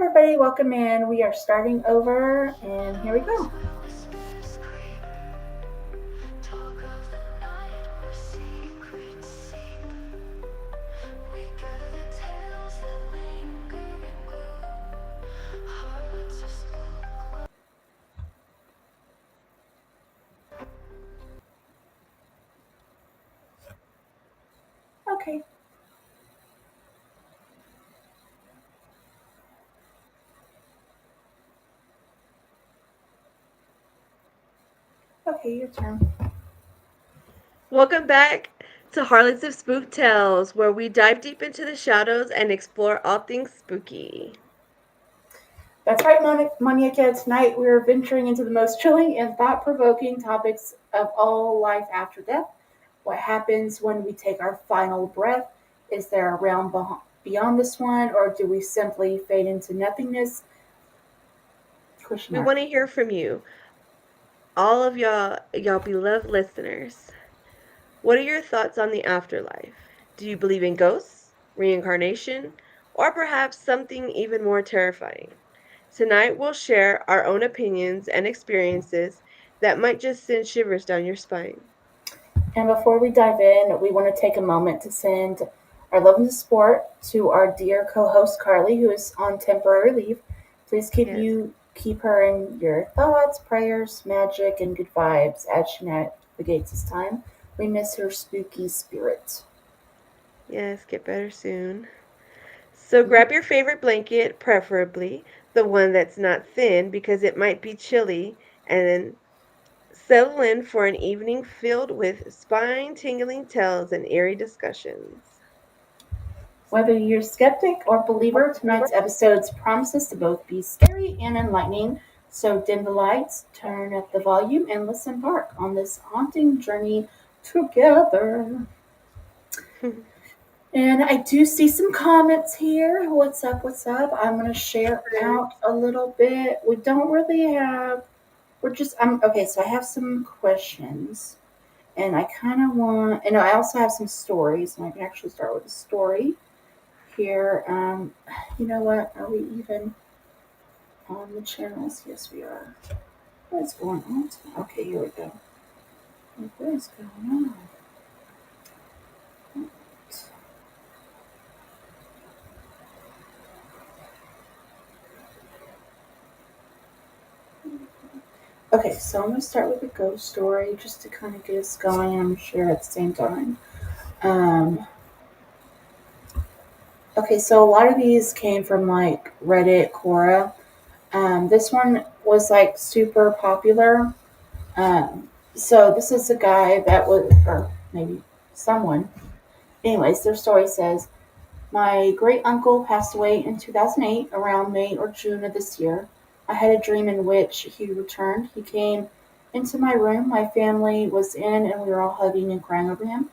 everybody, welcome in. We are starting over, and here we go. Okay. Okay, your turn. Welcome back to Harlots of Spook Tales, where we dive deep into the shadows and explore all things spooky. That's right, Monica. Tonight we are venturing into the most chilling and thought provoking topics of all life after death. What happens when we take our final breath? Is there a realm beyond this one, or do we simply fade into nothingness? Question We mark. want to hear from you, all of y'all beloved listeners. What are your thoughts on the afterlife? Do you believe in ghosts, reincarnation, or perhaps something even more terrifying? Tonight we'll share our own opinions and experiences that might just send shivers down your spine. And before we dive in, we want to take a moment to send our love and support to our dear co-host Carly, who is on temporary leave. Please Yes. keep her in your thoughts, prayers, magic, and good vibes as she navigates this time. We miss her spooky spirit. Yes, get better soon. So Mhm. grab your favorite blanket, preferably the one that's not thin because it might be chilly, and then settle in for an evening filled with spine tingling tales and eerie discussions. Whether you're skeptic or believer, tonight's episode promises to both be scary and enlightening. So dim the lights, turn up the volume, and let's embark on this haunting journey together. And I do see some comments here. What's up? What's up? I'm going to share out a little bit. We don't really have, we're just, okay, so I have some questions. And I kind of want, and I also have some stories. And I can actually start with a story here. You know what? Are we even on the channels? Yes, we are. What's going on? Okay, here we go. What is going on? Okay, so I'm going to start with a ghost story just to kind of get us going. I'm sure at the same time. Um, okay, so a lot of these came from like Reddit, Quora. This one was like super popular. So this is a guy that was, or maybe someone. Anyways, their story says, my great uncle passed away in 2008, around May or June of this year. I had a dream in which he returned. He came into my room. My family was in, and we were all hugging and crying over him.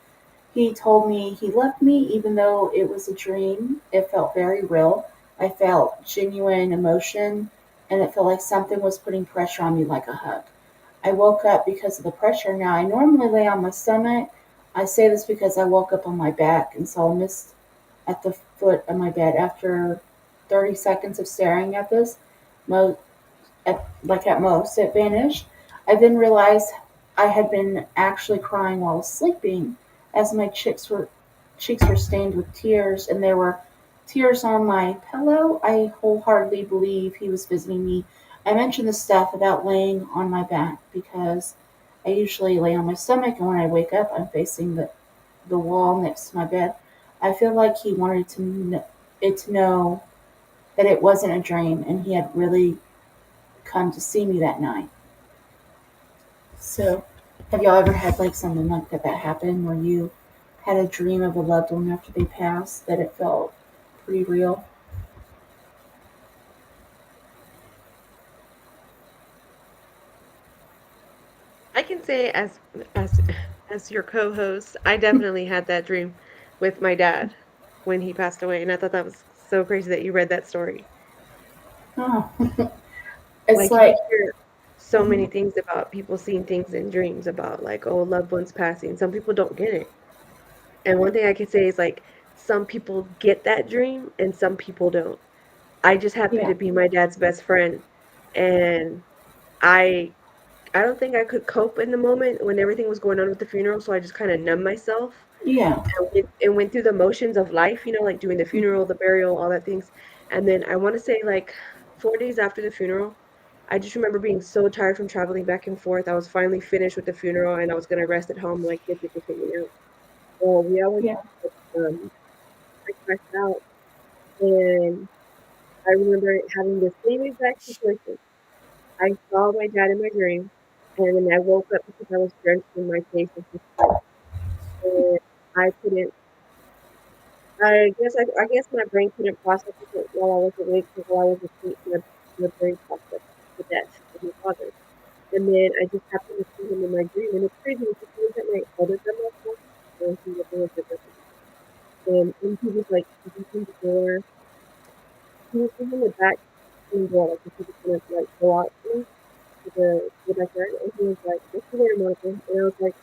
He told me he loved me, even though it was a dream. It felt very real. I felt genuine emotion, and it felt like something was putting pressure on me like a hug. I woke up because of the pressure. Now, I normally lay on my stomach. I say this because I woke up on my back and saw a mist at the foot of my bed. After 30 seconds of staring at this, mo- at most, it vanished. I then realized I had been actually crying while sleeping, as my cheeks were stained with tears, and there were tears on my pillow. I wholeheartedly believe he was visiting me. I mentioned this stuff about laying on my back because I usually lay on my stomach, and when I wake up, I'm facing the wall next to my bed. I feel like he wanted it to know that it wasn't a dream, and he had really come to see me that night. So, have y'all ever had like something like that happen where you had a dream of a loved one after they passed that it felt pretty real? I can say as as your co-host, I definitely had that dream with my dad when he passed away, and I thought that was so crazy that you read that story. Oh, it's Like you like, hear so many mhm. things about people seeing things in dreams about like oh loved ones passing. Some people don't get it. And one thing I can say is like some people get that dream and some people don't. I just happened Yeah. to be my dad's best friend, and I I don't think I could cope in the moment when everything was going on with the funeral, so I just kind of numbed myself Yeah. and went through the motions of life, like doing the funeral, the burial, all that things. And then I want to say like 4 days after the funeral, I just remember being so tired from traveling back and forth. I was finally finished with the funeral and I was gonna rest at home, like kids were just hanging out. Well, we all went Yeah. I crashed out, and I remember having the same exact situation. I saw my dad in my dream, and then I woke up because I was drenched in my face with his sweat, and I couldn't. I guess my brain couldn't process it while I was awake, because while I was asleep, my brain processed the death of my father. And then I just happened to see him in my dream, and it's crazy because he was at my other grandma's house, and he was with her, and he was like using the door. He was using the back screen door, like if he was gonna like go out to the backyard, and he was like, "What's the matter, Monica?" And I was like,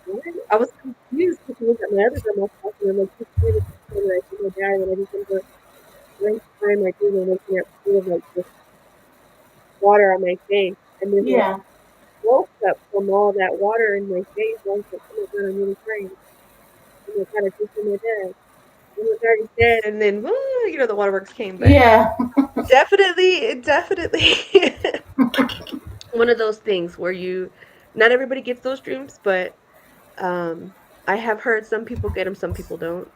"What?" I was confused because he was at my other grandma's house, and I'm like, "He's trying to tell me that I see my dad," and I just remember right time I dream and waking up full of like this water on my face. And then when I Yeah. woke up from all that water in my face, I was like, "Oh my god, I'm really crying. Oh my god, I just saw my dad. Oh my god, he's dead." And then, the waterworks came, but Yeah. definitely one of those things where not everybody gets those dreams, but um, I have heard some people get them, some people don't.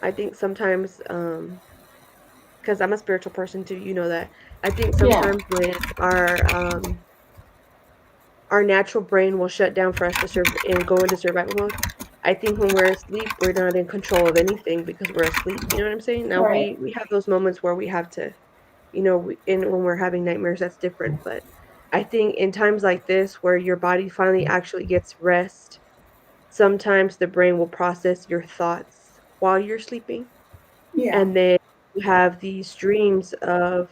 I think sometimes, because I'm a spiritual person too, you know that. I think Yeah. sometimes when our natural brain will shut down for us to serve and go into survival mode. I think when we're asleep, we're not in control of anything because we're asleep. You know what I'm saying? Now Right. we have those moments where we have to, and when we're having nightmares, that's different. But I think in times like this, where your body finally actually gets rest, sometimes the brain will process your thoughts while you're sleeping, Yeah. and then you have these dreams of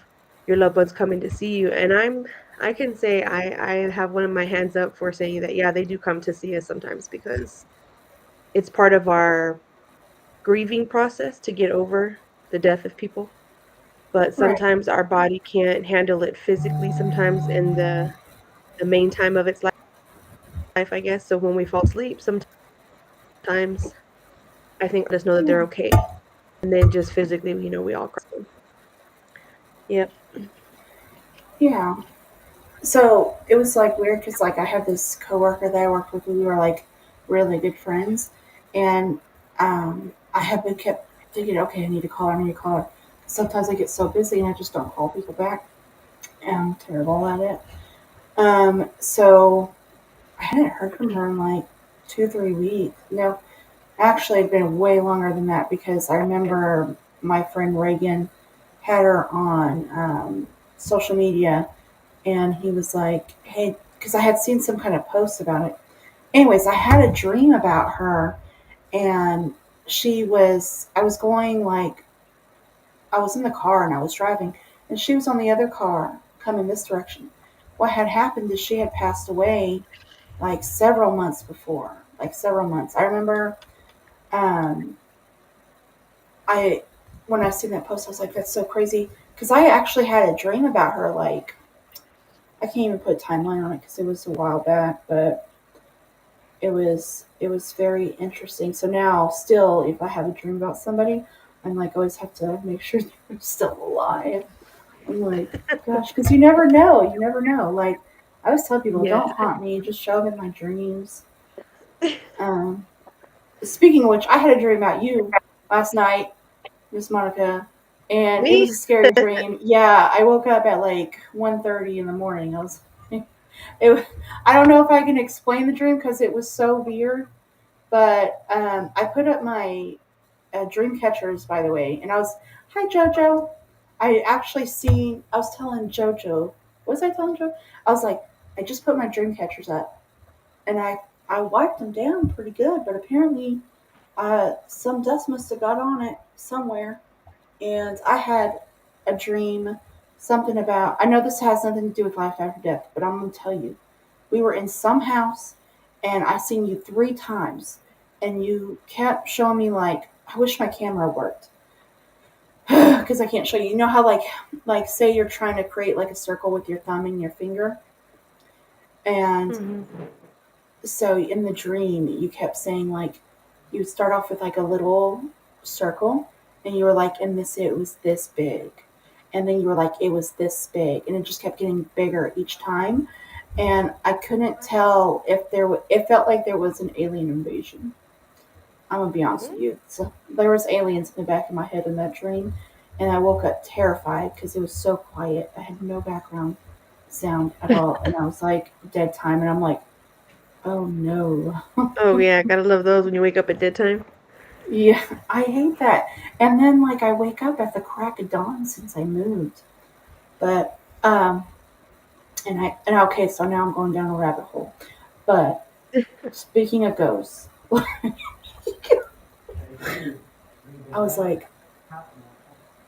your loved ones coming to see you. And I can say I have one of my hands up for saying that, yeah, they do come to see us sometimes because it's part of our grieving process to get over the death of people. But Right. sometimes our body can't handle it physically, sometimes in the main time of its life, I guess. So when we fall asleep, sometimes I think just know that Yeah. they're okay. And then just physically, we all cry. Yep. Yeah. So it was like weird because like I had this coworker that I worked with. We were like really good friends, and I have been kept thinking, okay, I need to call her. I need to call her. Sometimes I get so busy and I just don't call people back. And I'm terrible at it. So I hadn't heard from her in like 2, 3 weeks. No, actually, it'd been way longer than that because I remember my friend Reagan had her on social media, and he was like, "Hey," because I had seen some kind of post about it. Anyways, I had a dream about her, and I was going like, I was in the car and I was driving, and she was on the other car coming this direction. What had happened is she had passed away like several months before, like several months. I remember, um, I when I seen that post, I was like, "That's so crazy," because I actually had a dream about her. Like I can't even put a timeline on it because it was a while back, but it was very interesting. So now, still, if I have a dream about somebody, I'm like always have to make sure they're still alive. I'm like, gosh, because you never know. You never know. Like I always tell people, Yeah. don't haunt me. Just show up in my dreams. Um, Speaking of which, I had a dream about you last night, Miss Monica, and it was Me? a scary dream. Yeah, I woke up at like 1:30 in the morning. I was, I don't know if I can explain the dream because it was so weird. But I put up my dream catchers, by the way, and I was, hi Jojo. I actually seen. I was telling Jojo. What was I telling Jojo? I was like, I just put my dream catchers up, and I wiped them down pretty good, but apparently some dust must have got on it somewhere, and I had a dream, something about. I know this has nothing to do with life after death, but I'm gonna tell you. We were in some house, and I seen you 3 times, and you kept showing me like, I wish my camera worked, because because I can't show you. You know how like say you're trying to create like a circle with your thumb and your finger, and Mm-hmm. so in the dream you kept saying like you would start off with like a little circle, and you were like, and this it was this big, and then you were like it was this big, and it just kept getting bigger each time, and I couldn't tell if it felt like there was an alien invasion. I'm gonna be honest with Mm-hmm. you. So there was aliens in the back of my head in that dream, and I woke up terrified because it was so quiet. I had no background sound at all, and I was like dead time, and I'm like, oh no. Oh yeah, gotta love those when you wake up at dead time. Yeah, I hate that. And then like I wake up at the crack of dawn since I moved. But and okay, so now I'm going down a rabbit hole. But speaking of ghosts, I was like,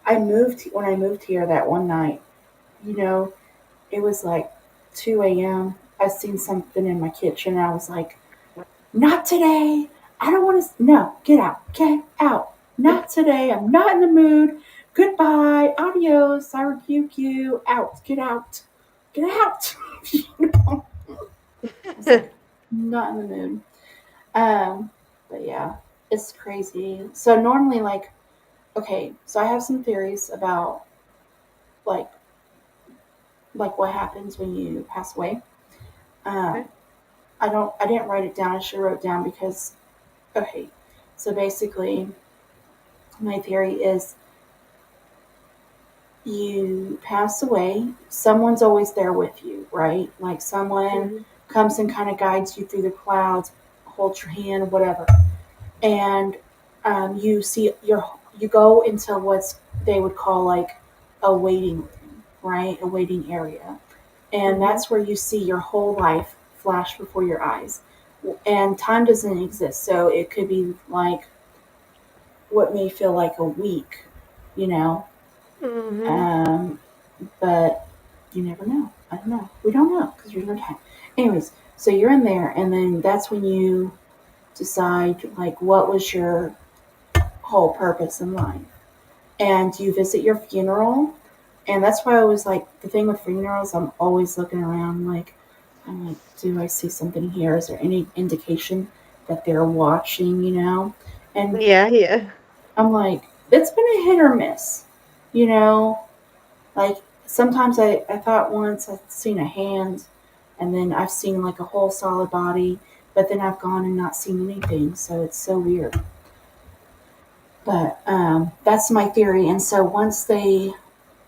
I moved when I moved here that one night. You know, it was like 2 a.m. I seen something in my kitchen. And I was like, not today. I don't want to. No, get out. Get out. Not today. I'm not in the mood. Goodbye. Adios. I rebuke you. Out. Get out. Get out. You know? I was like, not in the mood. Um, but yeah, it's crazy. So normally, like, okay, so I have some theories about like like what happens when you pass away. Okay. Um, I didn't write it down. I should have wrote it down because okay. So basically, my theory is you pass away, someone's always there with you, right? Like someone Mm-hmm. comes and kind of guides you through the clouds, holds your hand, whatever, and you see you go into what's they would call like a waiting room, right? A waiting area, and Mm-hmm. that's where you see your whole life flash before your eyes. And time doesn't exist, so it could be like what may feel like a week, you know. Mm-hmm. Um, but you never know. I don't know. We don't know because you're not time. Anyways, so you're in there, and then that's when you decide like what was your whole purpose in life, and you visit your funeral, and that's why I was like the thing with funerals. I'm always looking around, like I'm like, do I see something here? Is there any indication that they're watching? You know, and Yeah, yeah. I'm like, it's been a hit or miss, you know. Like sometimes I thought once I'd seen a hand, and then I've seen like a whole solid body, but then I've gone and not seen anything. So it's so weird. But that's my theory. And so once they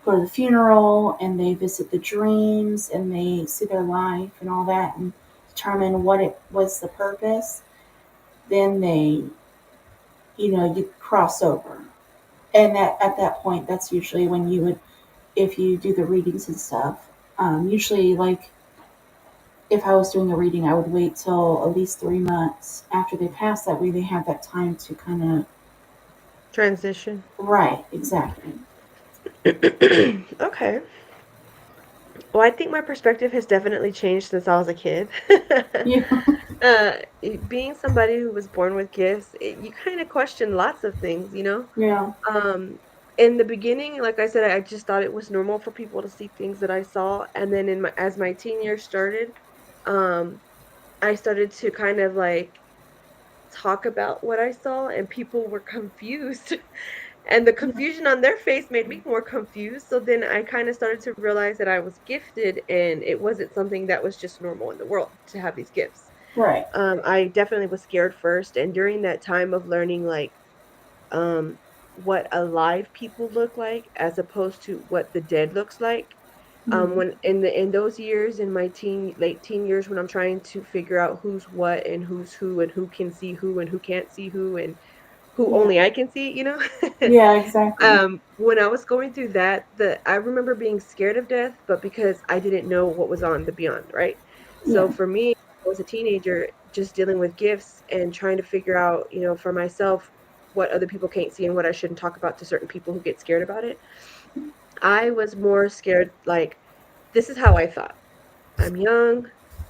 go to the funeral and they visit the dreams and they see their life and all that and determine what it was the purpose, then they, you know, you cross over. And that at that point, that's usually when you would, if you do the readings and stuff. Usually, like if I was doing a reading, I would wait till at least 3 months after they pass. That way, they have that time to kind of Transition. right, exactly. Okay. Well, I think my perspective has definitely changed since I was a kid. Yeah, Being somebody who was born with gifts, you kind of question lots of things, you know? yeah, Um, in the beginning, like I said, I just thought it was normal for people to see things that I saw, and then as my teen years started, um, I started to kind of like talk about what I saw, and people were confused. And the confusion on their face made me more confused. So then I kind of started to realize that I was gifted and it wasn't something that was just normal in the world to have these gifts. right. I definitely was scared first. And during that time of learning, like, um, what alive people look like as opposed to what the dead looks like, Mm, when in those years in my late teen years when I'm trying to figure out who's what and who's who and who can see who and who can't see who and who yeah, only I can see, you know? yeah, exactly. When I was going through that, I remember being scared of death, but because I didn't know what was on the beyond, right? Yeah, So for me, I was a teenager just dealing with gifts and trying to figure out, you know, for myself what other people can't see and what I shouldn't talk about to certain people who get scared about it. I was more scared, like, this is how I thought. I'm young.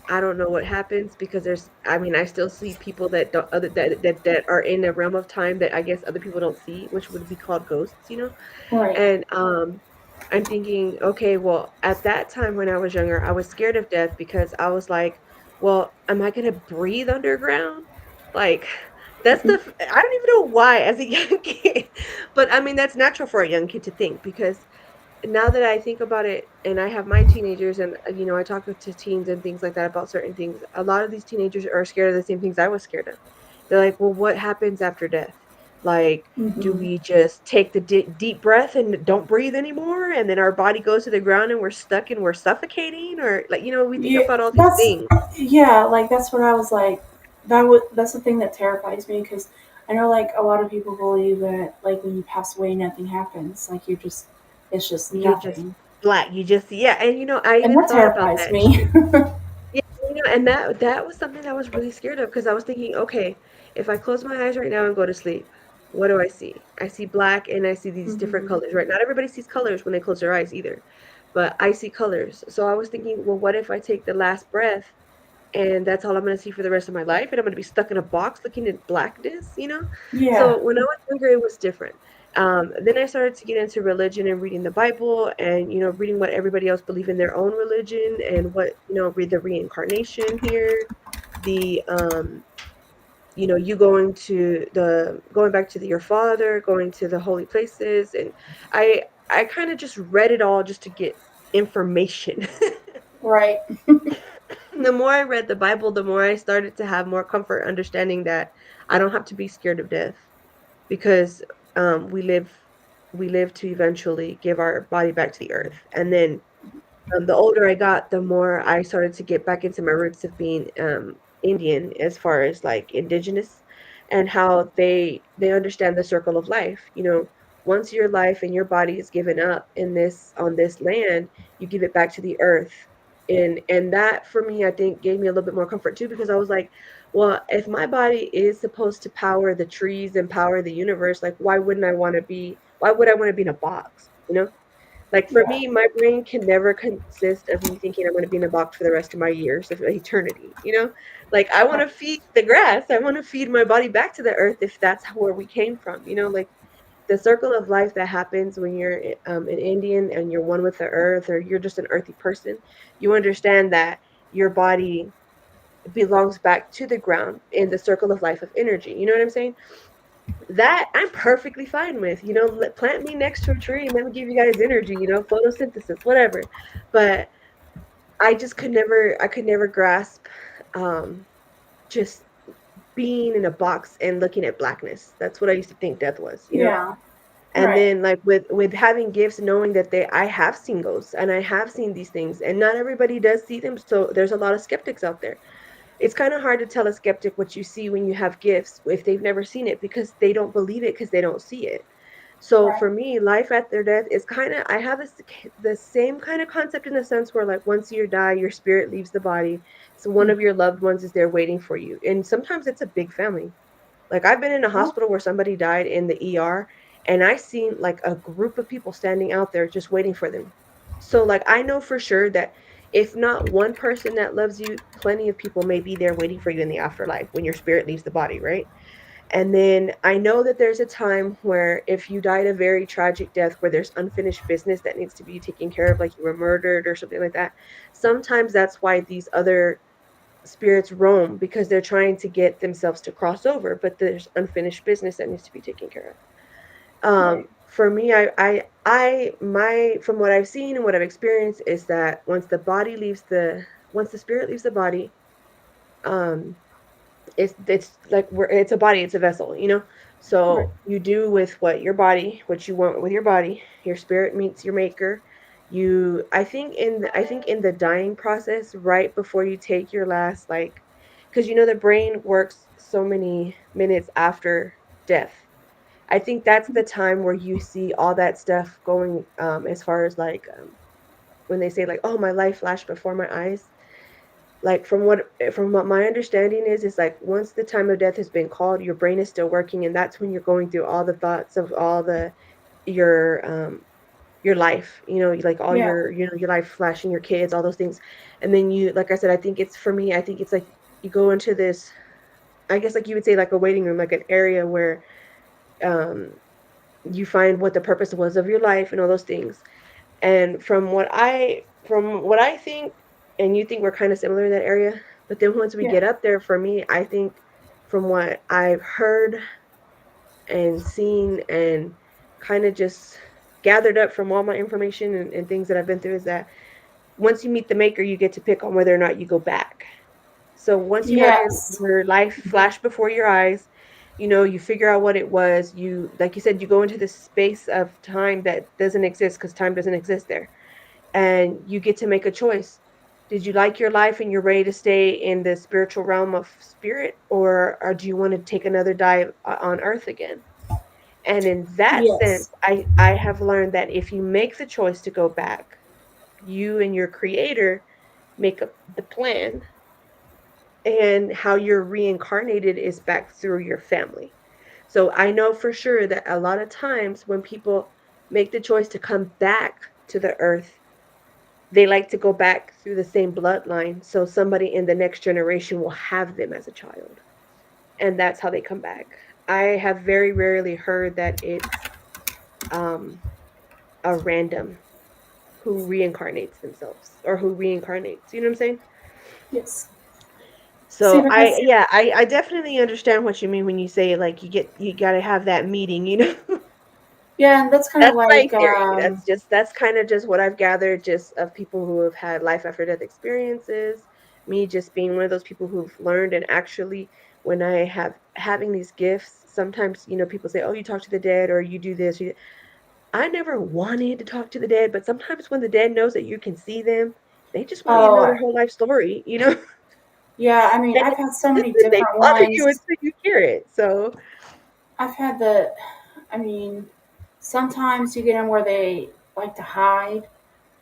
I don't know what happens because I mean, I still see people that don't, that are in a realm of time that I guess other people don't see, which would be called ghosts, you know? Right. And I'm thinking, okay, well, at that time when I was younger, I was scared of death because I was like, well, am I gonna breathe underground? Like, I don't even know why as a young kid, but I mean, that's natural for a young kid to think because now that I think about it, and I have my teenagers, and I talk to teens and things like that about certain things. A lot of these teenagers are scared of the same things I was scared of. They're like, "Well, what happens after death? Like, do Hmm. we just take the deep breath and don't breathe anymore, and then our body goes to the ground and we're stuck and we're suffocating, or like, we think Yeah, about all these that's things." yeah, like that's what I was like. That's the thing that terrifies me because I know like a lot of people believe that like when you pass away, nothing happens. Like it's just You're just nothing, black. You just yeah, and I and even that thought about terrifies that me. Yeah, and that was something I was really scared of because I was thinking, okay, if I close my eyes right now and go to sleep, what do I see? I see black and I see these different Hmm. colors, right? Not everybody sees colors when they close their eyes either, but I see colors. So I was thinking, well, what if I take the last breath and that's all I'm going to see for the rest of my life and I'm going to be stuck in a box looking at blackness? Yeah. So when I was younger, it was different. Then I started to get into religion and reading the Bible and reading what everybody else believed in their own religion and what read the reincarnation here, the you going back to your father, going to the holy places, and I kind of just read it all just to get information. Right. The more I read the Bible, the more I started to have more comfort understanding that I don't have to be scared of death because we live to eventually give our body back to the earth. And then the older I got, the more I started to get back into my roots of being Indian, as far as like indigenous, and how they understand the circle of life. Once your life and your body is given up on this land, you give it back to the earth. And that for me, I think gave me a little bit more comfort too, because I was like, well, if my body is supposed to power the trees and power the universe, like why would I want to be in a box? Like for Yeah. me, my brain can never consist of me thinking I'm going to be in a box for the rest of my years of eternity. Like I want to feed the grass. I want to feed my body back to the earth if that's where we came from. Like the circle of life that happens when you're an Indian and you're one with the earth, or you're just an earthy person. You understand that your body belongs back to the ground in the circle of life of energy. You know what I'm saying? That I'm perfectly fine with. Plant me next to a tree and let me give you guys energy, photosynthesis, whatever. But I could never grasp um, just being in a box and looking at blackness. That's what I used to think death was. Yeah. And Right. then like with having gifts, knowing that I have seen ghosts and I have seen these things, and not everybody does see them. So there's a lot of skeptics out there. It's kind of hard to tell a skeptic what you see when you have gifts if they've never seen it, because they don't believe it because they don't see it. So Right. for me, life after death is kind of, I have the same kind of concept in the sense where like once you die, your spirit leaves the body. So one of your loved ones is there waiting for you. And sometimes it's a big family. Like I've been in a Oh, hospital where somebody died in the ER, and I seen like a group of people standing out there just waiting for them. So like I know for sure that if not one person that loves you, plenty of people may be there waiting for you in the afterlife when your spirit leaves the body, right? And then I know that there's a time where if you died a very tragic death where there's unfinished business that needs to be taken care of, like you were murdered or something like that, sometimes that's why these other spirits roam, because they're trying to get themselves to cross over, but there's unfinished business that needs to be taken care of. right. For me, my from what I've seen and what I've experienced is that once the spirit leaves the body, um, it's like it's a body, it's a vessel. Right. So you do with what you want with your body. Your spirit meets your maker. I think in the dying process, right before you take your last, like, because the brain works so many minutes after death. I think that's the time where you see all that stuff going, as far as like, when they say like, oh, my life flashed before my eyes. Like from what my understanding is like once the time of death has been called, your brain is still working, and that's when you're going through all the thoughts of all the your your life, like all Yeah. your life flashing, your kids, all those things. And then you, like I said, I think it's, for me, I think it's like you go into this, I guess, like you would say, like a waiting room, like an area where um you find what the purpose was of your life and all those things. And from what I think, and you think we're kind of similar in that area, but then once we Yeah. get up there, for me, I think from what I've heard and seen and kind of just gathered up from all my information and things that I've been through, is that once you meet the maker, you get to pick on whether or not you go back. So once you have your Yes. your life flash before your eyes, you figure out what it was. You, like you said, you go into this space of time that doesn't exist because time doesn't exist there, and you get to make a choice. Did you like your life and you're ready to stay in the spiritual realm of spirit, or do you want to take another dive on earth again? And in that sense, Yes. I have learned that if you make the choice to go back, you and your creator make up the plan, and how you're reincarnated is back through your family. So I know for sure that a lot of times when people make the choice to come back to the earth, they like to go back through the same bloodline. So somebody in the next generation will have them as a child. And that's how they come back. I have very rarely heard that it's um, a random who reincarnates themselves or who reincarnates. You know what I'm saying? Yes. See, So I because yeah, I definitely understand what you mean when you say like you got to have that meeting. yeah, and that's kind of That's my like theory. That's kind of just what I've gathered just of people who have had life after death experiences. Me just being one of those people who've learned, and actually when I have having these gifts, sometimes people say, "Oh, you talk to the dead or you do this." I never wanted to talk to the dead, but sometimes when the dead knows that you can see them, they just want you to know oh their whole life story. yeah, I mean And I've had so many listen, they different bother you ones. until you hear it. So, I've had the, I mean, sometimes you get them where they like to hide.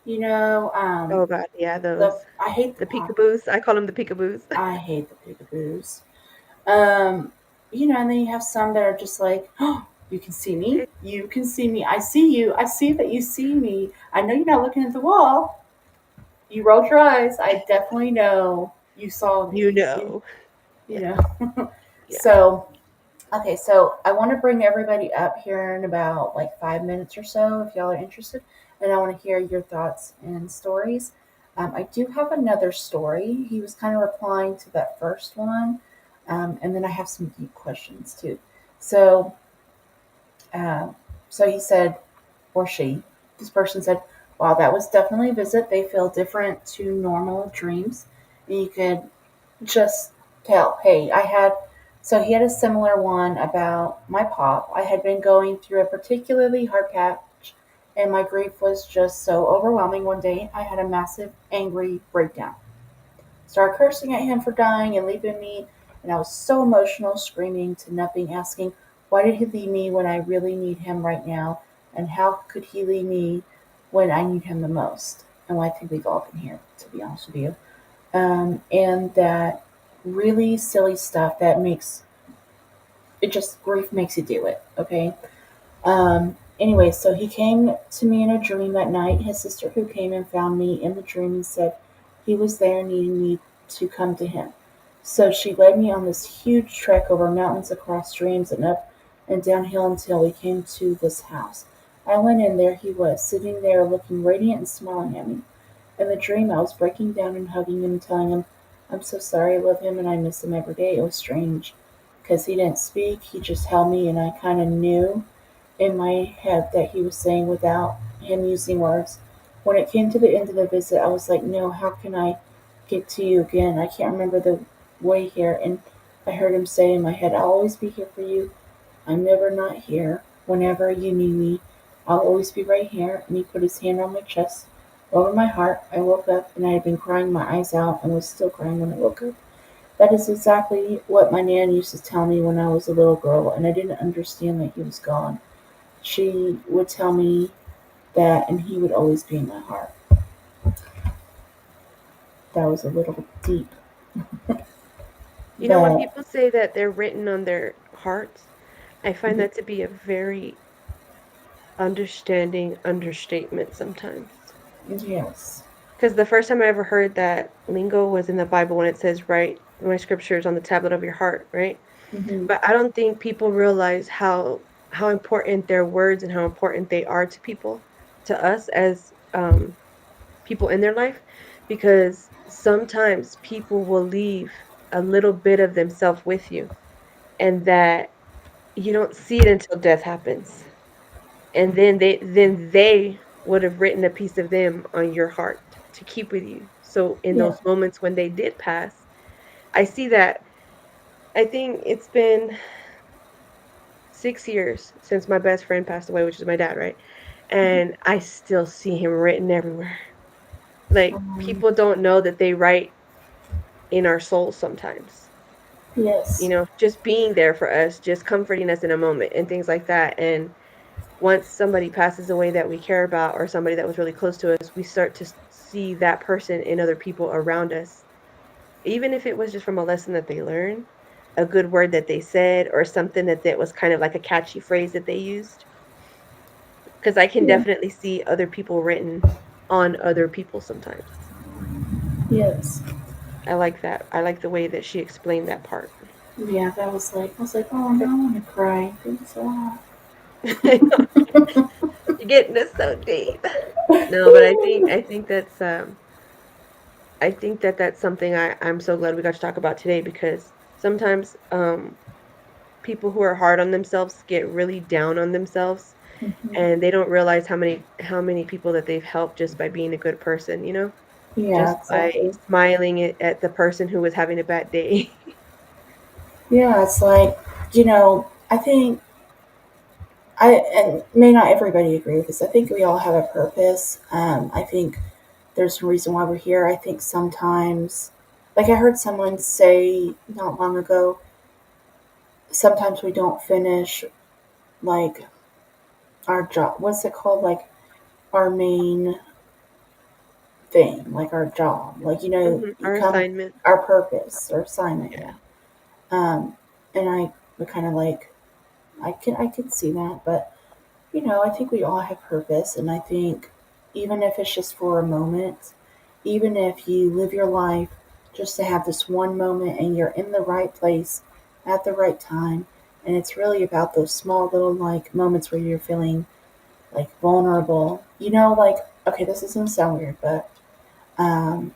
You know, oh god, yeah, the those I hate the peekaboos. I call them the peekaboos. I hate the peekaboos. Um, and then you have some that are just like, oh, you can see me. You can see me. I see you. I see that you see me. I know you're not looking at the wall. You rolled your eyes. I definitely know you saw You me. You, know. you Yeah, know. yeah. So, okay, so I want to bring everybody up here in about like 5 minutes or so, if y'all are interested, and I want to hear your thoughts and stories. I do have another story. He was kind of replying to that first one, and then I have some deep questions too. So, um, so he said, or she, this person said, "Wow, that was definitely a visit. They feel different to normal dreams, and you could just tell, hey, I had, so he had a similar one about my pop. I had been going through a particularly hard patch, and my grief was just so overwhelming. One day, I had a massive, angry breakdown. Started cursing at him for dying and leaving me, and I was so emotional, screaming to nothing, asking, why did he leave me when I really need him right now? And how could he leave me when I need him the most? And I think we've all been here, to be honest with you. And that really silly stuff that makes it just grief makes you do it. Okay. Anyway, so he came to me in a dream that night. His sister, who came and found me in the dream, and said he was there needing me to come to him. So she led me on this huge trek over mountains, across streams, and up and downhill until we came to this house. I went in. There he was, sitting there looking radiant and smiling at me. In the dream, I was breaking down and hugging him and telling him, I'm so sorry, I love him and I miss him every day. It was strange because he didn't speak, he just held me, and I kind of knew in my head that he was saying without him using words. When it came to the end of the visit, I was like, no, how can I get to you again? I can't remember the way here. And I heard him say in my head, I'll always be here for you. I'm never not here. Whenever you need me, I'll always be right here. And he put his hand on my chest, over my heart. I woke up and I had been crying my eyes out and was still crying when I woke up. That is exactly what my nan used to tell me when I was a little girl, and I didn't understand that he was gone. She would tell me that, and he would always be in my heart. That was a little deep, When but people say that they're written on their hearts, I find that to be a very understanding understatement sometimes. Yes. Because the first time I ever heard that lingo was in the Bible when it says, "Write my scriptures on the tablet of your heart," right? Mm-hmm. But I don't think people realize how important their words and how important they are to people, to us as people in their life, because sometimes people will leave a little bit of themselves with you, and that you don't see it until death happens, and then they would have written a piece of them on your heart to keep with you. So in Yeah. those moments when they did pass, I see that. I think it's been 6 years since my best friend passed away, which is my dad, right? And I still see him written everywhere. Like, Um, people don't know that they write in our souls sometimes. yes. Just being there for us, just comforting us in a moment and things like that. And once somebody passes away that we care about, or somebody that was really close to us, we start to see that person in other people around us. Even if it was just from a lesson that they learned, a good word that they said, or something that was kind of like a catchy phrase that they used. Because I can Yeah. definitely see other people written on other people sometimes. Yes. I like that. I like the way that she explained that part. Yeah, that was like, I was like, oh no, I want to cry. Thanks a lot. You're getting us so deep. No, but I think that's something I'm so glad we got to talk about today, because sometimes people who are hard on themselves get really down on themselves, Mhm. and they don't realize how many people that they've helped just by being a good person, Yeah, just by exactly. smiling at the person who was having a bad day. Yeah, it's like, I think and may not everybody agree with this. I think we all have a purpose. I think there's a reason why we're here. I think sometimes, like I heard someone say not long ago, sometimes we don't finish like our job. What's it called? Like our main thing, like our job. Like, you Our come, assignment. our purpose or assignment, Yeah. yeah. And I would kind of like, I could see that, but I think we all have purpose, and I think even if it's just for a moment, even if you live your life just to have this one moment and you're in the right place at the right time, and it's really about those small little like moments where you're feeling like vulnerable. Like, okay, this is gonna sound weird, but um,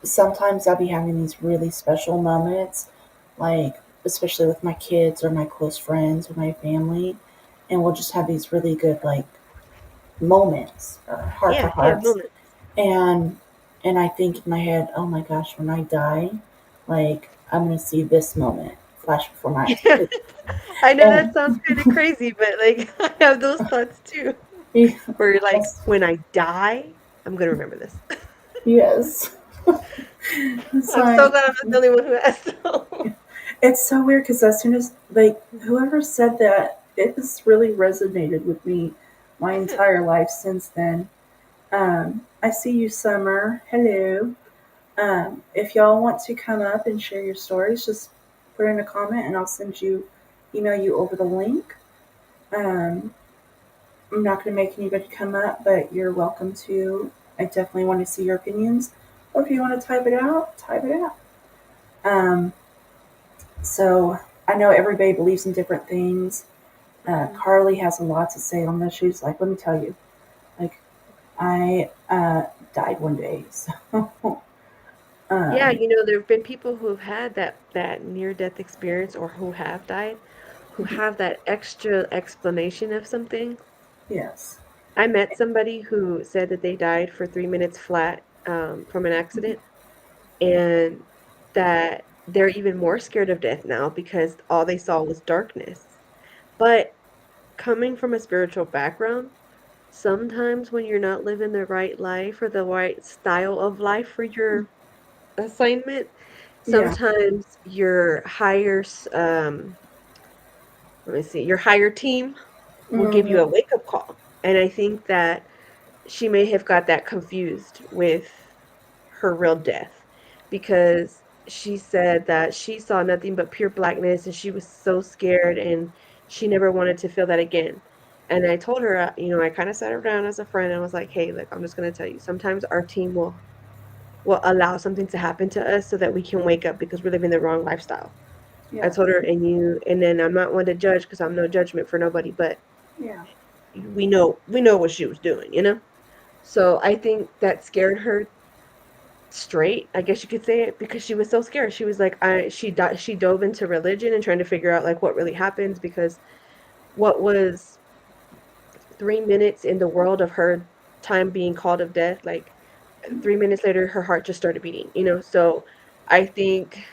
sometimes I'll be having these really special moments, like especially with my kids or my close friends or my family, and we'll just have these really good like moments or heart to Yeah, hearts. moment. And I think in my head, oh my gosh, when I die, like I'm gonna see this moment flash before my eyes. Yeah. I know And that sounds kind of crazy, but like I have those thoughts too. Where you're like, yes, when I die, I'm gonna remember this. yes. It's I'm so like glad I'm not the only one who has those. it's so weird because as soon as like whoever said that, it has really resonated with me my entire life since then. I see you, Summer. Hello. If y'all want to come up and share your stories, just put in a comment and I'll email you over the link. Um, I'm not going to make anybody come up, but you're welcome to. I definitely want to see your opinions. Or if you want to type it out, type it out. Um, so I know everybody believes in different things. Mhm. Carly has a lot to say on this. She's like, let me tell you, like, I died one day. So, Yeah, um, there have been people who've had that near death experience, or who have died, who have that extra explanation of something. yes. I met somebody who said that they died for 3 minutes flat, from an accident, and that they're even more scared of death now because all they saw was darkness. But coming from a spiritual background, sometimes when you're not living the right life or the right style of life for your assignment, Yeah. sometimes let me see, your higher team will give you Hmm. a wake up call. And I think that she may have got that confused with her real death, because she said that she saw nothing but pure blackness and she was so scared and she never wanted to feel that again. And I told her, I kind of sat her down as a friend and was like, hey, look, I'm just going to tell you, sometimes our team will allow something to happen to us so that we can wake up because we're living the wrong lifestyle. I Yeah. told her, and then I'm not one to judge because I'm no judgment for nobody, but Yeah. we know what she was doing. So I think that scared her straight, I guess you could say it, because she was so scared. She was like, she dove into religion and trying to figure out like what really happens, because what was 3 minutes in the world of her time being called of death, like 3 minutes later, her heart just started beating. So I think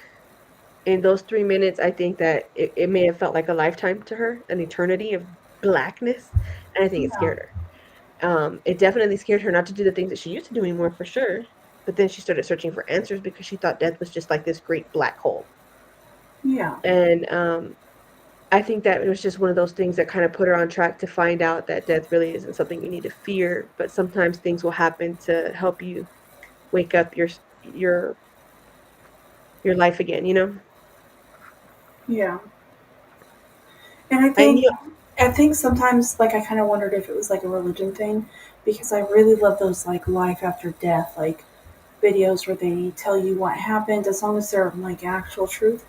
in those 3 minutes, I think that it may have felt like a lifetime to her, an eternity of blackness, and I think it Yeah. scared her. It definitely scared her not to do the things that she used to do anymore, for sure. But then she started searching for answers because she thought death was just like this great black hole. Yeah. And I think that it was just one of those things that kind of put her on track to find out that death really isn't something you need to fear, but sometimes things will happen to help you wake up your your life again. Yeah. And I knew. I think sometimes like I kind of wondered if it was like a religion thing because I really love those like life after death like videos where they tell you what happened as long as they're like actual truth.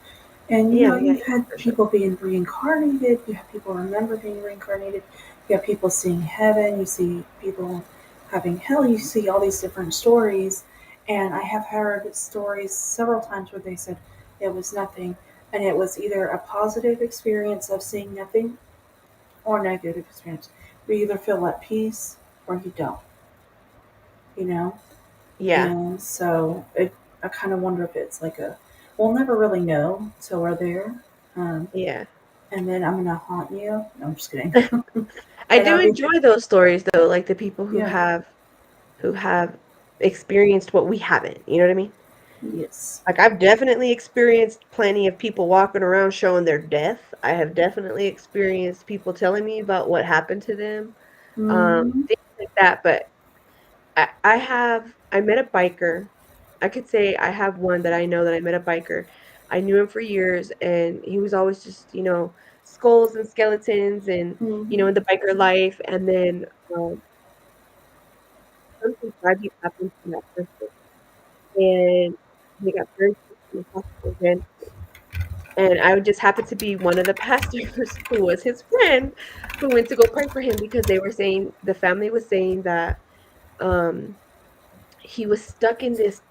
And Yeah, yeah, you've yeah, had for sure. people being reincarnated, you have people remember being reincarnated, you have people seeing heaven, you see people having hell, you see all these different stories. And I have heard stories several times where they said it was nothing, and it was either a positive experience of seeing nothing or negative experience. You either feel at peace or you don't, you know? Yeah, And so I kind of wonder if it's like we'll never really know till we're there. Um, yeah. and then I'm going to haunt you. No, I'm just kidding. I And do I'll be, enjoy those stories though, like the people who yeah, have experienced what we haven't. You know what I mean? yes. Like, I've definitely experienced plenty of people walking around showing their death. I have definitely experienced people telling me about what happened to them, Mm-hmm. things like that. But I met a biker. I could say I have one that I know that I met a biker. I knew him for years, and he was always just, skulls and skeletons and, Mm-hmm. in the biker life. And then um, something tragic happened to that person, and he got very sick in the hospital again. And I just happened to be one of the pastors who was his friend, who went to go pray for him because they were saying the family was saying that um, he was stuck in this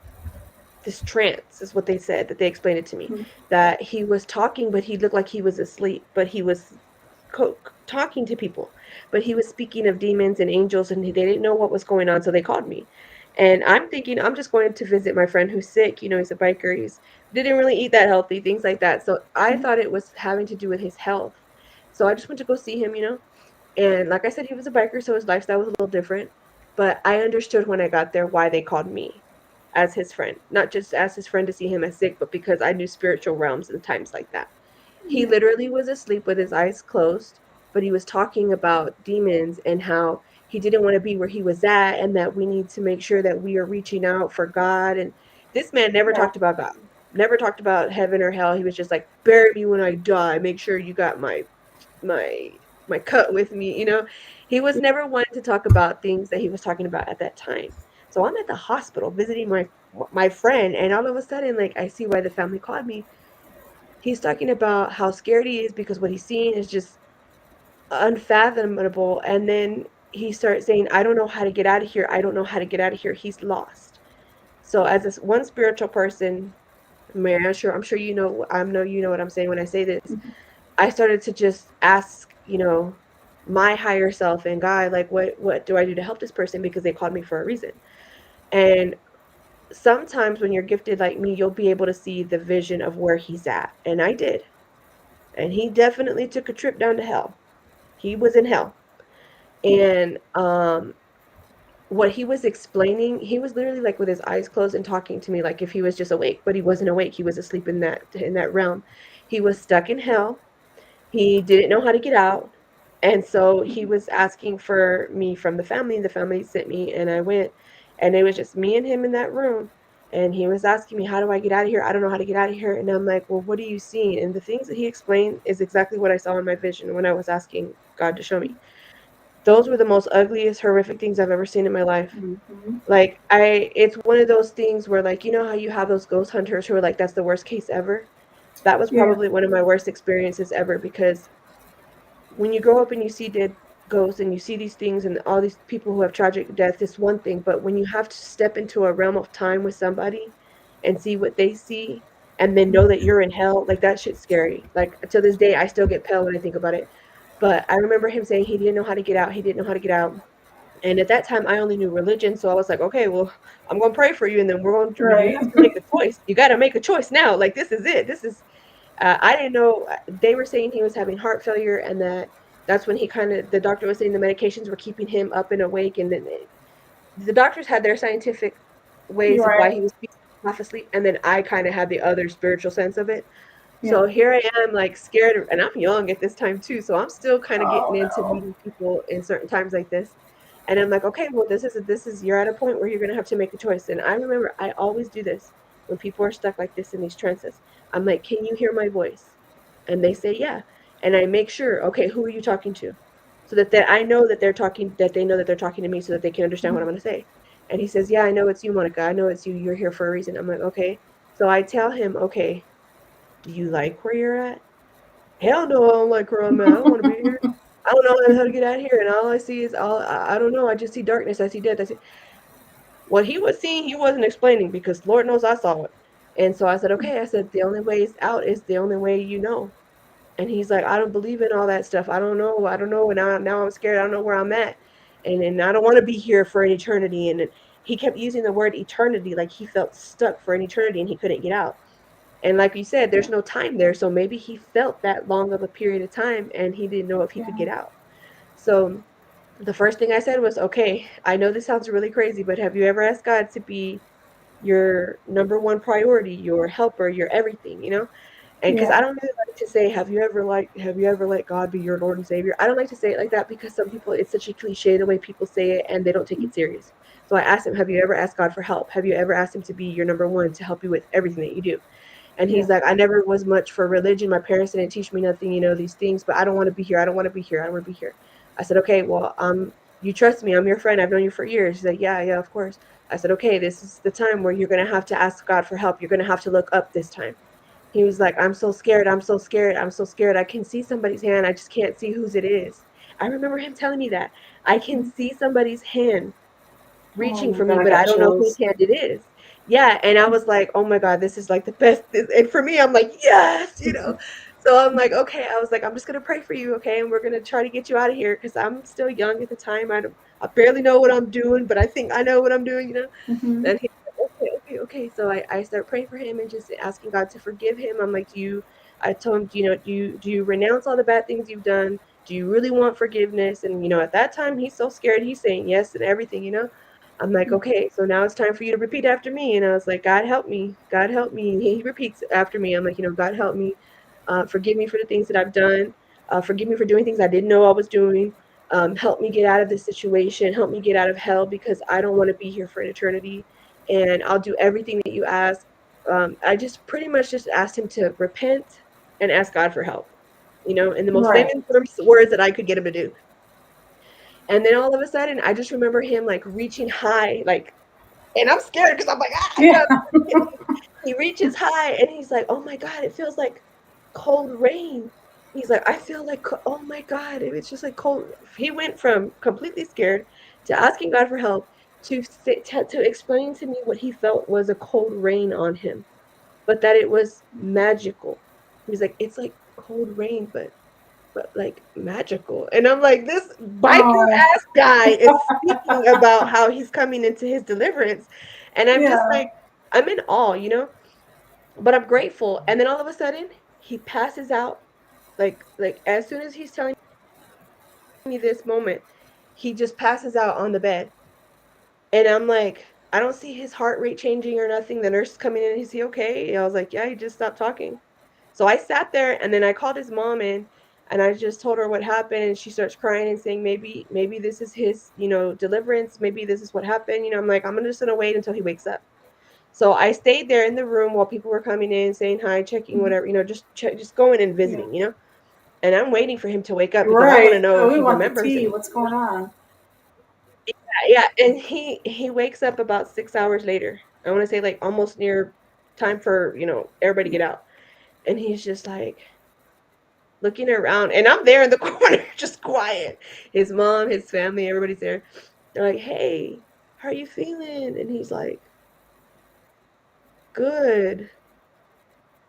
trance, is what they said, that they explained it to me, that he was talking, but he looked like he was asleep, but he was talking to people, but he was speaking of demons and angels, and they didn't know what was going on, so they called me. And I'm thinking I'm just going to visit my friend who's sick. He's a biker. He's didn't really eat that healthy, things like that. So I thought it was having to do with his health. So I just went to go see him. And like I said, he was a biker, so his lifestyle was a little different. But I understood when I got there why they called me as his friend, not just as his friend to see him as sick, but because I knew spiritual realms and times like that. He Yeah. literally was asleep with his eyes closed, but he was talking about demons and how he didn't want to be where he was at, and that we need to make sure that we are reaching out for God. And this man never Yeah. talked about God, never talked about heaven or hell. He was just like, bury me when I die. Make sure you got my my cut with me. He was never one to talk about things that he was talking about at that time. So I'm at the hospital visiting my friend, and all of a sudden, like, I see why the family called me. He's talking about how scared he is because what he's seeing is just unfathomable. And then he starts saying, I don't know how to get out of here. I don't know how to get out of here. He's lost. So as this one spiritual person, Mary, I'm sure I know you know what I'm saying when I say this. I started to just ask, my higher self and God, like, what do I do to help this person, because they called me for a reason. And sometimes when you're gifted like me, you'll be able to see the vision of where he's at. And I did. And he definitely took a trip down to hell. He was in hell. And what he was explaining, he was literally like with his eyes closed and talking to me like if he was just awake, but he wasn't awake. He was asleep in that realm. He was stuck in hell. He didn't know how to get out. And so he was asking for me from the family. The family sent me, and I went, and it was just me and him in that room. And he was asking me, how do I get out of here? I don't know how to get out of here. And I'm like, well, what are you seeing? And the things that he explained is exactly what I saw in my vision when I was asking God to show me. those were the most ugliest, horrific things I've ever seen in my life. Mm-hmm. Like it's one of those things where, like, you know how you have those ghost hunters who are like, that's the worst case ever. That was Yeah. probably one of my worst experiences ever, because when you grow up and you see dead ghosts and you see these things and all these people who have tragic deaths, it's one thing. But when you have to step into a realm of time with somebody and see what they see and then know that you're in hell, like, that shit's scary. Like, to this day, I still get pale when I think about it. But I remember him saying he didn't know how to get out. He didn't know how to get out. And at that time, I only knew religion. So I was like, okay, well, I'm going to pray for you. And then you Right. have to make a choice. You got to make a choice now. Like, this is it. I didn't know. They were saying he was having heart failure, and that's when the doctor was saying the medications were keeping him up and awake. And then the doctors had their scientific ways You're of why right. he was half asleep. And then I kind of had the other spiritual sense of it. Yeah. So here I am, like, scared, and I'm young at this time too. So I'm still kind of getting Oh into no. meeting people in certain times like this. And I'm like, okay, well, you're at a point where you're gonna have to make a choice. And I remember I always do this when people are stuck like this in these trances. I'm like, can you hear my voice? And they say, yeah. And I make sure, okay, who are you talking to? So that I know that they know that they're talking to me, so that they can understand what I'm gonna say. And he says, yeah, I know it's you, Monica. I know it's you. You're here for a reason. I'm like, okay. So I tell him, okay, do you like where you're at? Hell no, I don't like where I'm at. I don't want to be here. I don't know how to get out of here. And all I see is I don't know. I just see darkness. I see death. I see what he was seeing. He wasn't explaining, because Lord knows I saw it. And so I said, okay. I said, the only way out is the only way you know. And he's like, I don't believe in all that stuff. I don't know. I don't know. And now I'm scared. I don't know where I'm at. And I don't want to be here for an eternity. And he kept using the word eternity, like he felt stuck for an eternity and he couldn't get out. And like you said, there's no time there. So maybe he felt that long of a period of time and he didn't know if he could Yeah. get out. So the first thing I said was, okay, I know this sounds really crazy, but have you ever asked God to be your number one priority, your helper, your everything, And because I Yeah. don't really like to say, have you ever let God be your Lord and Savior? I don't like to say it like that, because some people, it's such a cliche the way people say it and they don't take it serious. So I asked him, have you ever asked God for help? Have you ever asked him to be your number one, to help you with everything that you do? And Yeah. he's like, I never was much for religion. My parents didn't teach me nothing, these things, but I don't want to be here. I don't want to be here. I don't want to be here. I said, okay, well, you trust me. I'm your friend. I've known you for years. He's like, yeah, yeah, of course. I said, okay, this is the time where you're going to have to ask God for help. You're going to have to look up this time. He was like, I'm so scared. I'm so scared. I'm so scared. I can see somebody's hand. I just can't see whose it is. I remember him telling me that. I can see somebody's hand Oh reaching my for god, me, I but got I don't know whose chills. hand it is. Yeah, and I was like, oh my god, this is like the best. And for me, I'm like, yes. So I'm like, okay. I was like, I'm just gonna pray for you, okay, and we're gonna try to get you out of here, because I'm still young at the time. I barely know what I'm doing, but I think I know what I'm doing. Mm-hmm. And he's like, okay, okay, okay. So I start praying for him and just asking God to forgive him. I'm like, I told him, do you renounce all the bad things you've done? Do you really want forgiveness? And at that time, he's so scared. He's saying yes and everything. I'm like, okay, so now it's time for you to repeat after me. And I was like, God help me, God help me. And he repeats after me. I'm like, God help me, forgive me for the things that I've done, forgive me for doing things I didn't know I was doing. Help me get out of this situation. Help me get out of hell, because I don't want to be here for an eternity. And I'll do everything that you ask. I just pretty much just asked him to repent and ask God for help, in the most Right. layman words that I could get him to do. And then all of a sudden, I just remember him like reaching high, like, and I'm scared because I'm like, Yeah. he reaches high and he's like, oh my God, it feels like cold rain. He's like, I feel like, oh my God, it's just like cold. He went from completely scared to asking God for help to explain to me what he felt was a cold rain on him, but that it was magical. He's like, it's like cold rain, but like magical. And I'm like, this biker Oh. ass guy is speaking about how he's coming into his deliverance. And I'm just Yeah. like, I'm in awe. But I'm grateful. And then all of a sudden, he passes out. Like as soon as he's telling me this moment, he just passes out on the bed. And I'm like, I don't see his heart rate changing or nothing. The nurse is coming in, is he okay? And I was like, yeah, he just stopped talking. So I sat there and then I called his mom in and I just told her what happened, and she starts crying and saying maybe this is his, deliverance, maybe this is what happened. I'm like, I'm just gonna wait until he wakes up. So I stayed there in the room while people were coming in, saying hi, checking whatever, just going and Yeah. visiting. and I'm waiting for him to wake up because I want to Right. know Oh, if we he want the remembers tea. anything. What's going on? Yeah, and he wakes up about 6 hours later. I want to say like almost near time for everybody to get out, and he's just like looking around, and I'm there in the corner, just quiet. His mom, his family, everybody's there. They're like, "Hey, how are you feeling?" And he's like, "Good."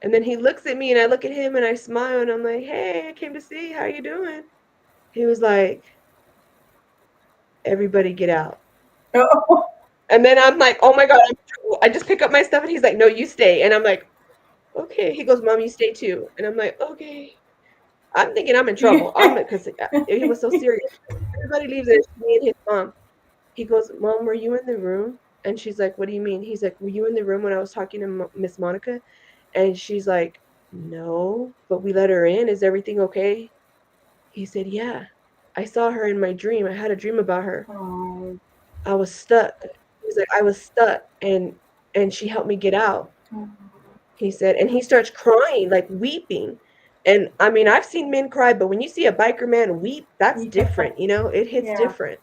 And then he looks at me, and I look at him, and I smile, and I'm like, "Hey, I came to see. How you doing?" He was like, "Everybody get out." Oh, And then I'm like, "Oh my God, I'm in trouble." I just pick up my stuff, and he's like, "No, you stay." And I'm like, "Okay." He goes, "Mom, you stay too." And I'm like, "Okay." I'm thinking I'm in trouble. I'm yeah. because he was so serious. Everybody leaves it. It's me and his mom. He goes, "Mom, were you in the room?" And she's like, "What do you mean?" He's like, "Were you in the room when I was talking to Miss Monica?" And she's like, "No, but we let her in. Is everything okay?" He said, "Yeah. I saw her in my dream. I had a dream about her. Oh, I was stuck." He's like, "I was stuck and she helped me get out." He said, and he starts crying, like weeping. And I mean, I've seen men cry, but when you see a biker man weep, that's yeah. different, it hits Yeah. different.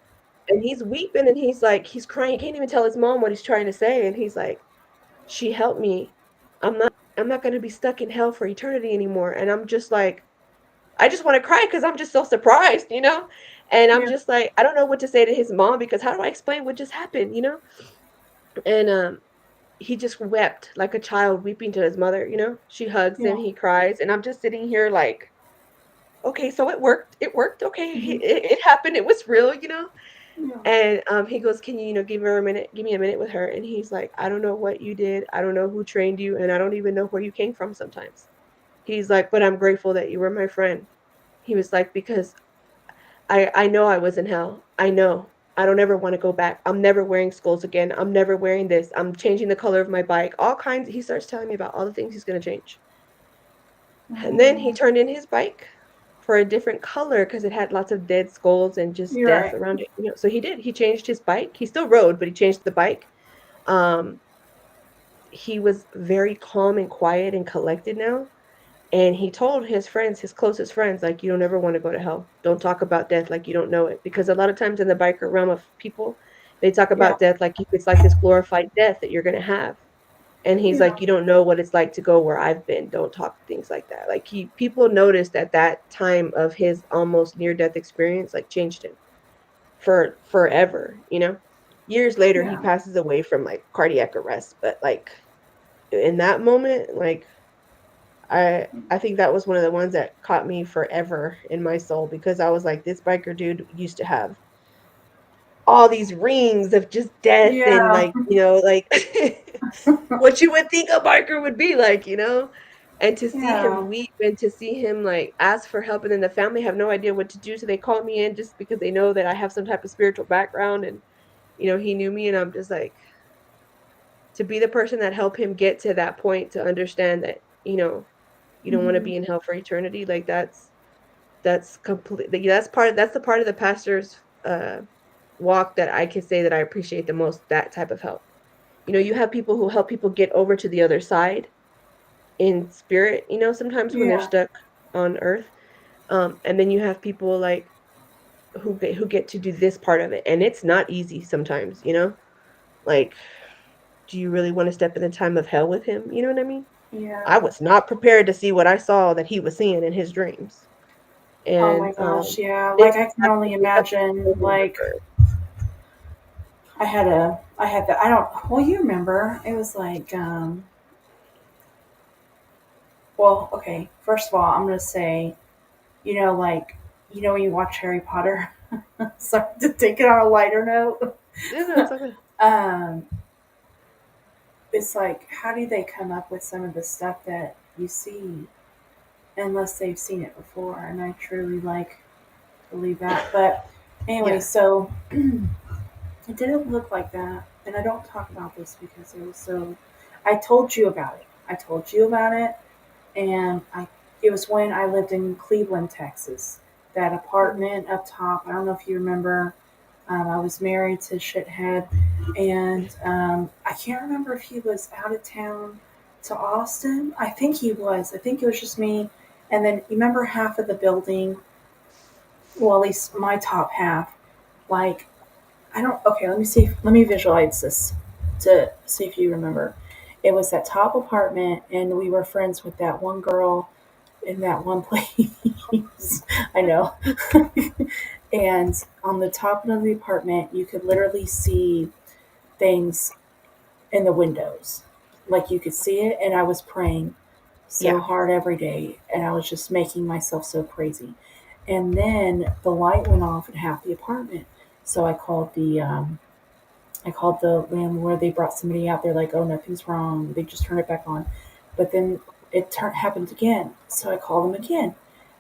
And he's weeping and he's like, he's crying. He can't even tell his mom what he's trying to say. And he's like, she helped me. I'm not going to be stuck in hell for eternity anymore. And I'm just like, I just want to cry because I'm just so surprised. And I'm Yeah. just like, I don't know what to say to his mom because how do I explain what just happened? And he just wept like a child weeping to his mother. She hugs him, Yeah. he cries, and I'm just sitting here like, okay, so it worked. It worked. Okay, Mhm. it happened. It was real. Yeah. And he goes, "Can you, give me a minute with her?" And he's like, "I don't know what you did. I don't know who trained you, and I don't even know where you came from sometimes." He's like, "But I'm grateful that you were my friend." He was like, "Because I know I was in hell. I know. I don't ever want to go back. I'm never wearing skulls again. I'm never wearing this. I'm changing the color of my bike. All kinds." He starts telling me about all the things he's going to change. And then he Oh, turned in his bike for a different color because it had lots of dead skulls and just you're death right. around it. So he did. He changed his bike. He still rode, but he changed the bike. Um, he was very calm and quiet and collected now. And he told his friends, his closest friends, like, you don't ever want to go to hell. Don't talk about death like you don't know it. Because a lot of times in the biker realm of people, they talk Yeah. about death like it's like this glorified death that you're going to have. And he's Yeah. like, you don't know what it's like to go where I've been. Don't talk things like that. Like people noticed at that time of his almost near death experience, like changed him for forever. Years later, he Yeah. passes away from like cardiac arrest. But like in that moment, like I think that was one of the ones that caught me forever in my soul because I was like, this biker dude used to have all these rings of just death and Yeah. like what you would think a biker would be like. And to see Yeah. him weep and to see him like ask for help and then the family have no idea what to do. So they called me in just because they know that I have some type of spiritual background and he knew me and I'm just like to be the person that helped him get to that point to understand that, you don't want to Mhm. be in hell for eternity. Like that's completely that's the part of the pastor's walk that I can say that I appreciate the most, that type of help. You have people who help people get over to the other side in spirit, sometimes when they're Yeah. stuck on earth. And then you have people like who get to do this part of it. And it's not easy sometimes. Like, do you really want to step in the time of hell with him? You know what I mean? I Yeah. was not prepared to see what I saw that he was seeing in his dreams. Oh my And gosh. Yeah. this Like I can happened only to me, that's imagine. what I Like remember. I had the. I don't. Well, you remember? It was like. Well, okay. First of all, I'm gonna say, like, when you watch Harry Potter. Sorry to take it on a lighter note. No, no, it's okay. um, it's like, how do they come up with some of the stuff that you see unless they've seen it before? And I truly like believe that. But anyway, Yeah. so it didn't look like that. And I don't talk about this because it was so. I told you about it. I told you about it, and it was when I lived in Cleveland, Texas. That Mhm. apartment up top. I don't know if you remember. I was married to Shithead, and I can't remember if he was out of town to Austin. I think he was. I think it was just me And then you remember half of the building, well, at least my top half, like, I don't, okay, let me see, let me visualize this to see if you remember. It was that top apartment, and we were friends with that one girl in that one place. I know. And on the top of the apartment, you could literally see things in the windows. Like you could see it, and I was praying so Yeah. hard every day, and I was just making myself so crazy. And then the light went off in half the apartment, so I called the landlord. They brought somebody out. They're like, "Oh, nothing's wrong." They just turned it back on, but then happened again. So I called them again,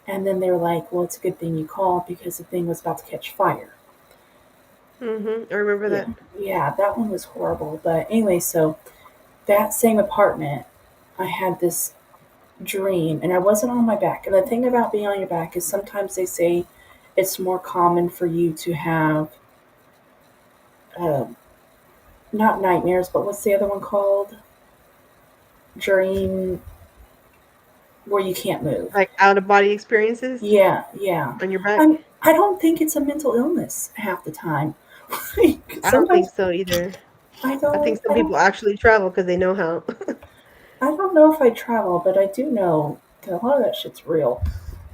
and then they were like, "Well, it's a good thing you called because the thing was about to catch fire." I remember Yeah, that. yeah, that one was horrible. But anyway, so that same apartment, I had this dream, and I wasn't on my back. And the thing about being on your back is sometimes they say it's more common for you to have um, not nightmares, but what's the other one called? Dream where you can't move. Like out of body experiences Yeah, yeah. on your back. I don't think it's a mental illness half the time. Like, I don't think sometimes so either. I I think don't, some people actually travel because they know how. I don't know if I travel, but I do know that a lot of that shit's real.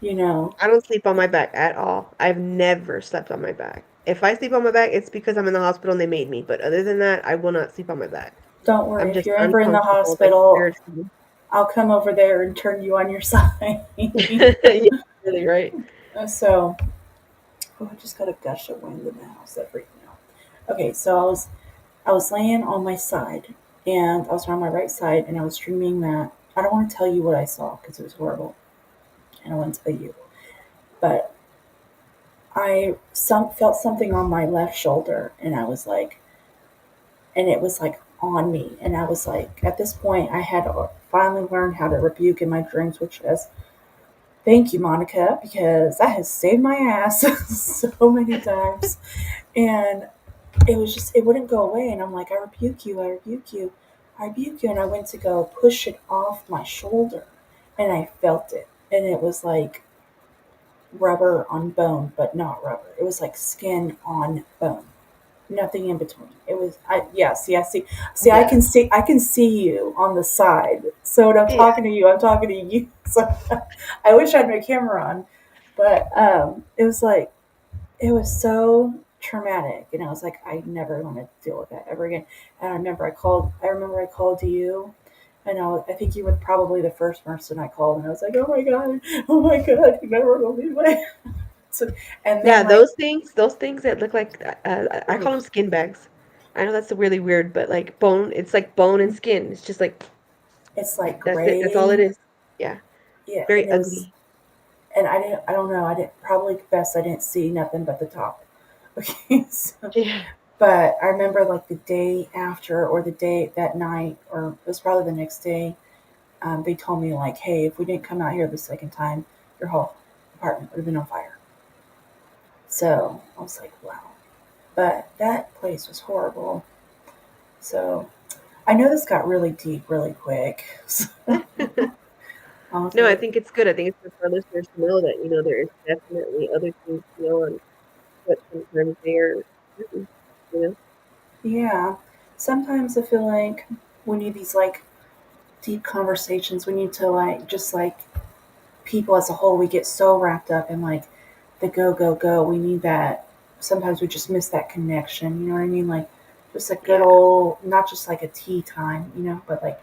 You know, I don't sleep on my back at all. I've never slept on my back. If I sleep on my back, it's because I'm in the hospital and they made me. But other than that, I will not sleep on my back. don't worry. I'm If just you're ever in the uncomfortable, like hospital, spiritually. I'll come over there and turn you on your side. Yeah, really, right? So, oh, I just got a gush of wind in the house that freaked me out. Okay, so I was laying on my side, and I was on my right side, and I was dreaming that I don't want to tell you what I saw because it was horrible, and I won't tell you. But felt something on my left shoulder, and I was like, and it was like on me, and I was like, at this point, I had finally learned how to rebuke in my dreams, which is thank you, Monica, because that has saved my ass so many times. And it was just, it wouldn't go away. And I'm like, I rebuke you, I rebuke you, I rebuke you. And I went to go push it off my shoulder, and I felt it. And it was like rubber on bone, but not rubber. It was like skin on bone. Nothing in between. It was I see Yeah. I can see you on the side. So when I'm Yeah. talking to you, I'm talking to you. So I wish I had my camera on. But it was like it was so traumatic, and I was like, I never want to deal with that ever again. And I remember I called you, and I think you were probably the first person I called, and I was like, oh my god, you never will leave my so, and then Yeah, like those things that look like I call them skin bags. I know that's really weird, but like bone, it's like bone and skin. It's just like it's like that's it. That's all it gray. is. Yeah, Yeah, and very it was, ugly. and I don't know, I didn't, probably best I didn't see nothing but the top. Okay, so, Yeah. but I remember like the day after, or the day that night, or it was probably the next day, they told me like, hey, if we didn't come out here the second time, your whole apartment would have been on fire. So I was like, wow. But that place was horrible. So I know this got really deep really quick. So I was No, I like, think it's good. I think it's good for our listeners to know that there is definitely other things on what sometimes they are. You know. yeah. Sometimes I feel like we need these like deep conversations. We need to like just like people as a whole. We get so wrapped up in like the go go go. We need that. Sometimes we just miss that connection. You know what I mean? Like just a good Yeah. old, not just like a tea time. You know, but like,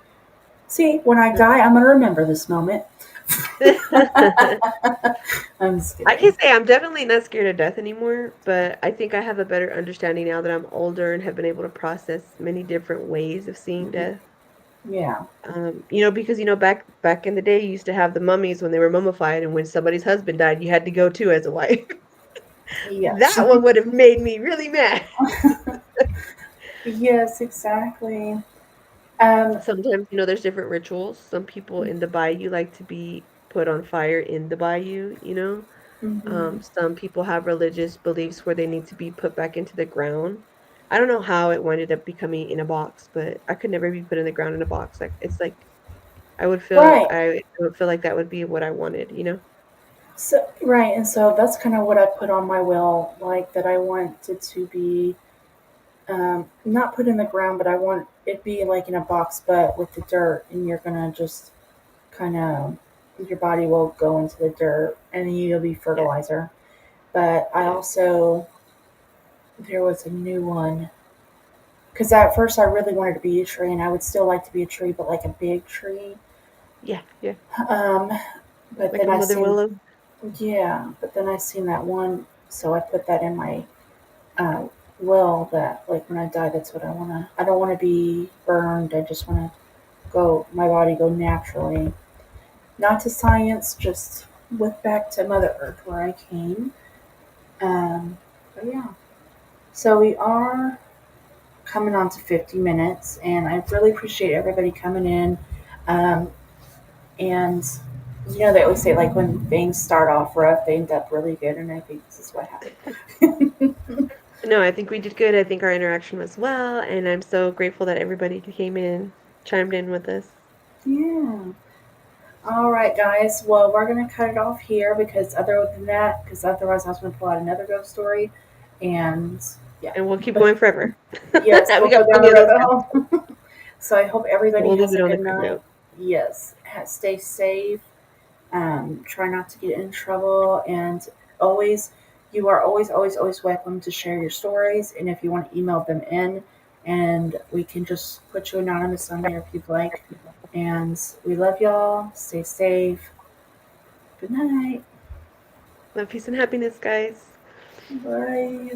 see, when I die, I'm gonna remember this moment. I'm just I can kidding. say I'm definitely not scared of death anymore, but I think I have a better understanding now that I'm older and have been able to process many different ways of seeing death. Yeah. Because back in the day, you used to have the mummies when they were mummified, and when somebody's husband died, you had to go too as a wife. Yes. That one would have made me really mad. Yes. Exactly. Um. Sometimes, there's different rituals. Some people in the bayou like to be put on fire in the bayou. Mhm. Some people have religious beliefs where they need to be put back into the ground. I don't know how it ended up becoming in a box, but I could never be put in the ground in a box. Like it's like I would feel Right. I would feel like that would be what I wanted, you know? So right, and so that's kind of what I put on my will, like that I want it to be not put in the ground, but I want it be like in a box, but with the dirt, and you're gonna just kind of your body will go into the dirt, and then you'll be Yeah, fertilizer. But I yeah, also there was a new one because at first I really wanted to be a tree, and I would still like to be a tree, but like a big tree. yeah, yeah. Um, but Like then a I mother seen willow. yeah, but then I seen that one, so I put that in my uh, will that like when I die, that's what I wanna. I don't want to be burned. I just want to go. My body go naturally, not to science, just with back to Mother Earth where I came. But yeah, so we are coming on to 50 minutes, and I really appreciate everybody coming in. Um, and you know, they always say like when things start off rough, they end up really good, and I think this is what happened. No, I think we did good. I think our interaction was well, and I'm so grateful that everybody came in, chimed in with us. Yeah. All right, guys. Well, we're gonna cut it off here because other than that, because otherwise I was gonna pull out another ghost story, and yeah, And we'll keep going forever. yes, We we'll got go down plenty the of those rabbit guys. hole. So I hope everybody We'll leave has it a on a good good night. note. Yes, stay safe. Try not to get in trouble, and always, you are always welcome to share your stories. And if you want to email them in, and we can just put you anonymous on there if you'd like. And we love y'all. Stay safe. Good night. Love, peace, and happiness, guys. Bye.